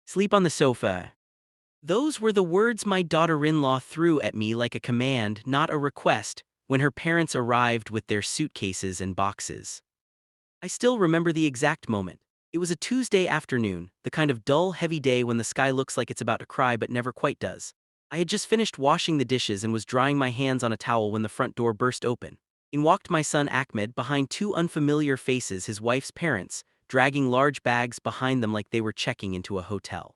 Sleep on the sofa. Those were the words my daughter-in-law threw at me like a command, not a request, when her parents arrived with their suitcases and boxes. I still remember the exact moment. It was a Tuesday afternoon, the kind of dull, heavy day when the sky looks like it's about to cry but never quite does. I had just finished washing the dishes and was drying my hands on a towel when the front door burst open. In walked my son Ahmed behind two unfamiliar faces, his wife's parents, dragging large bags behind them like they were checking into a hotel.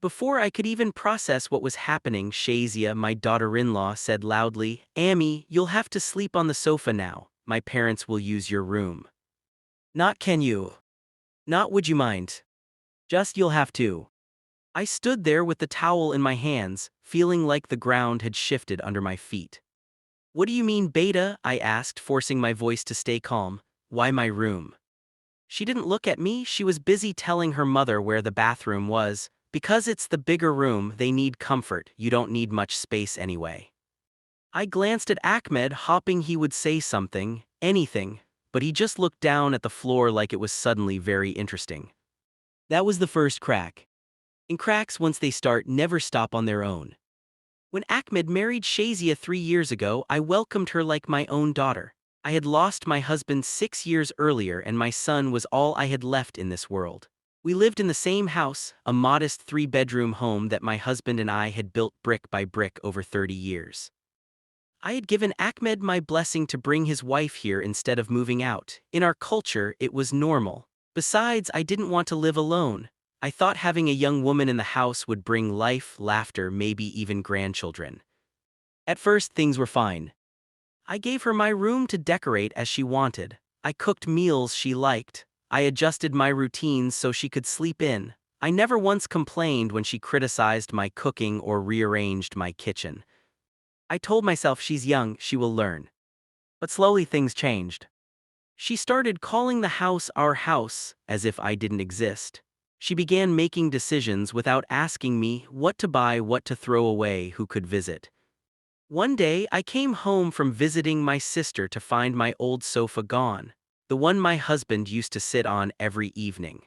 Before I could even process what was happening, Shazia, my daughter-in-law, said loudly, "Amy, you'll have to sleep on the sofa now. My parents will use your room." "Not can you. Not would you mind. Just you'll have to." I stood there with the towel in my hands, feeling like the ground had shifted under my feet. "What do you mean, Beta?" I asked, forcing my voice to stay calm. "Why my room?" She didn't look at me, she was busy telling her mother where the bathroom was. "Because it's the bigger room, they need comfort, you don't need much space anyway." I glanced at Ahmed, hoping he would say something, anything, but he just looked down at the floor like it was suddenly very interesting. That was the first crack. And cracks, once they start, never stop on their own. When Ahmed married Shazia 3 years ago, I welcomed her like my own daughter. I had lost my husband 6 years earlier and my son was all I had left in this world. We lived in the same house, a modest 3-bedroom home that my husband and I had built brick by brick over 30 years. I had given Ahmed my blessing to bring his wife here instead of moving out. In our culture, it was normal. Besides, I didn't want to live alone. I thought having a young woman in the house would bring life, laughter, maybe even grandchildren. At first, things were fine. I gave her my room to decorate as she wanted. I cooked meals she liked. I adjusted my routines so she could sleep in. I never once complained when she criticized my cooking or rearranged my kitchen. I told myself she's young, she will learn. But slowly things changed. She started calling the house our house, as if I didn't exist. She began making decisions without asking me what to buy, what to throw away, who could visit. One day, I came home from visiting my sister to find my old sofa gone, the one my husband used to sit on every evening.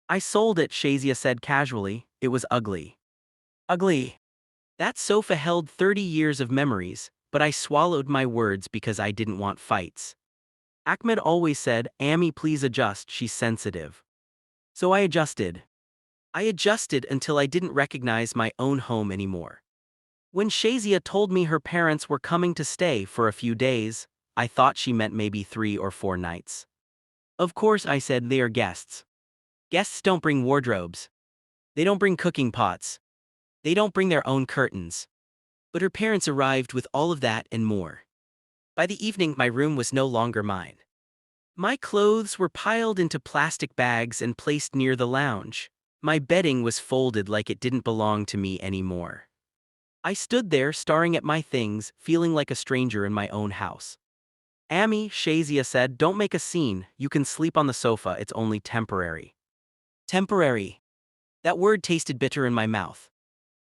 "I sold it," Shazia said casually. "It was ugly." Ugly. That sofa held 30 years of memories, but I swallowed my words because I didn't want fights. Ahmed always said, "Amy, please adjust, she's sensitive." So I adjusted. I adjusted until I didn't recognize my own home anymore. When Shazia told me her parents were coming to stay for a few days, I thought she meant maybe 3 or 4 nights. "Of course," I said, "they are guests. Guests don't bring wardrobes. They don't bring cooking pots. They don't bring their own curtains." But her parents arrived with all of that and more. By the evening, my room was no longer mine. My clothes were piled into plastic bags and placed near the lounge. My bedding was folded like it didn't belong to me anymore. I stood there staring at my things, feeling like a stranger in my own house. "Amy," Shazia said, "don't make a scene. You can sleep on the sofa, it's only temporary." Temporary. That word tasted bitter in my mouth.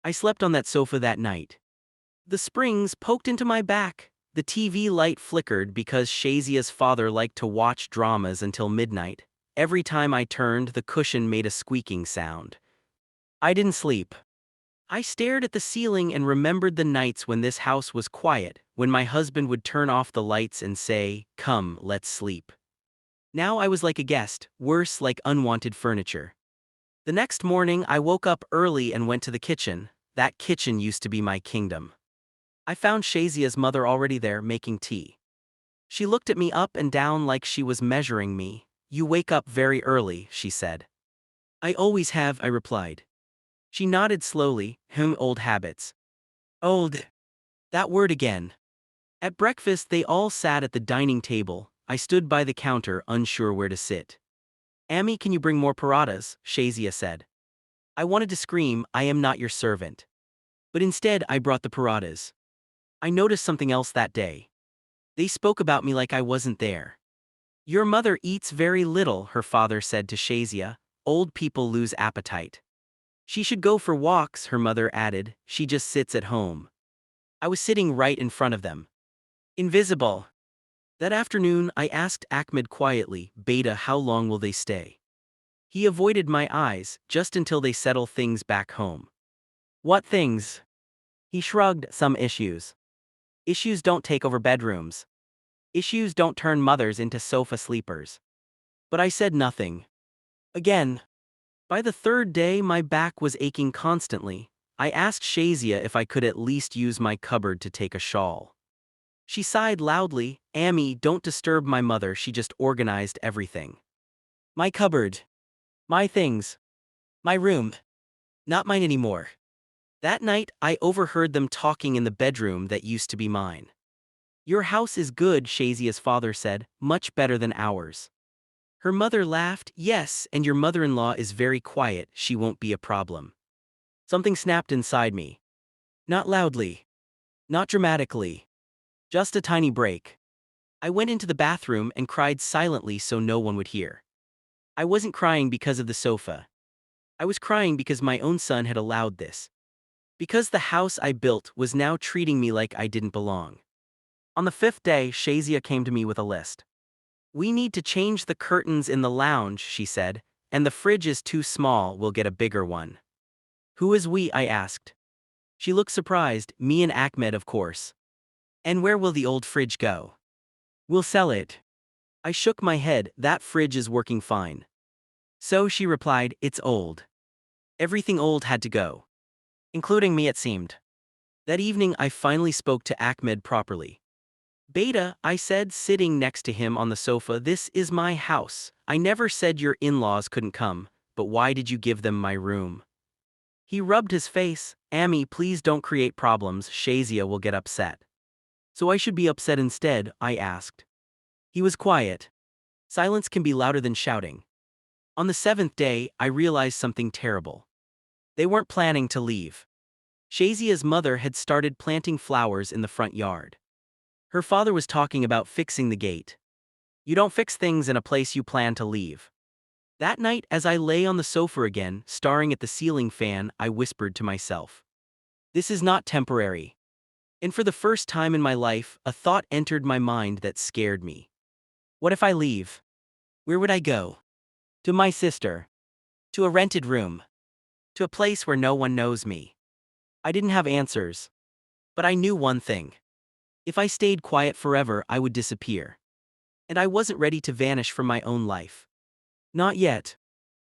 I slept on that sofa that night. The springs poked into my back. The TV light flickered because Shazia's father liked to watch dramas until midnight. Every time I turned, the cushion made a squeaking sound. I didn't sleep. I stared at the ceiling and remembered the nights when this house was quiet, when my husband would turn off the lights and say, "Come, let's sleep." Now I was like a guest, worse, like unwanted furniture. The next morning, I woke up early and went to the kitchen. That kitchen used to be my kingdom. I found Shazia's mother already there, making tea. She looked at me up and down like she was measuring me. "You wake up very early," she said. "I always have," I replied. She nodded slowly. Old habits." Old. That word again. At breakfast, they all sat at the dining table. I stood by the counter, unsure where to sit. "Amy, can you bring more paradas?" Shazia said. I wanted to scream, "I am not your servant." But instead, I brought the paradas. I noticed something else that day. They spoke about me like I wasn't there. "Your mother eats very little," her father said to Shazia. "Old people lose appetite." "She should go for walks," her mother added. "She just sits at home." I was sitting right in front of them. Invisible. That afternoon, I asked Ahmed quietly, "Beta, how long will they stay?" He avoided my eyes, just until they settle things back home. What things? He shrugged. Some issues. Issues don't take over bedrooms. Issues don't turn mothers into sofa sleepers. But I said nothing. Again. By the third day my back was aching constantly. I asked Shazia if I could at least use my cupboard to take a shawl. She sighed loudly. Amy, don't disturb my mother, she just organized everything. My cupboard. My things. My room. Not mine anymore. That night, I overheard them talking in the bedroom that used to be mine. Your house is good, Shazia's father said, much better than ours. Her mother laughed. Yes, and your mother-in-law is very quiet, she won't be a problem. Something snapped inside me. Not loudly. Not dramatically. Just a tiny break. I went into the bathroom and cried silently so no one would hear. I wasn't crying because of the sofa. I was crying because my own son had allowed this. Because the house I built was now treating me like I didn't belong. On the fifth day, Shazia came to me with a list. We need to change the curtains in the lounge, she said, and the fridge is too small, we'll get a bigger one. Who is we? I asked. She looked surprised. Me and Ahmed, of course. And where will the old fridge go? We'll sell it. I shook my head. That fridge is working fine. So she replied, it's old. Everything old had to go. Including me, it seemed. That evening I finally spoke to Ahmed properly. Beta, I said, sitting next to him on the sofa, this is my house. I never said your in-laws couldn't come, but why did you give them my room? He rubbed his face. Amy, please don't create problems, Shazia will get upset. So I should be upset instead, I asked. He was quiet. Silence can be louder than shouting. On the seventh day, I realized something terrible. They weren't planning to leave. Shazia's mother had started planting flowers in the front yard. Her father was talking about fixing the gate. You don't fix things in a place you plan to leave. That night, as I lay on the sofa again, staring at the ceiling fan, I whispered to myself. This is not temporary. And for the first time in my life, a thought entered my mind that scared me. What if I leave? Where would I go? To my sister. To a rented room. To a place where no one knows me. I didn't have answers. But I knew one thing. If I stayed quiet forever, I would disappear. And I wasn't ready to vanish from my own life. Not yet.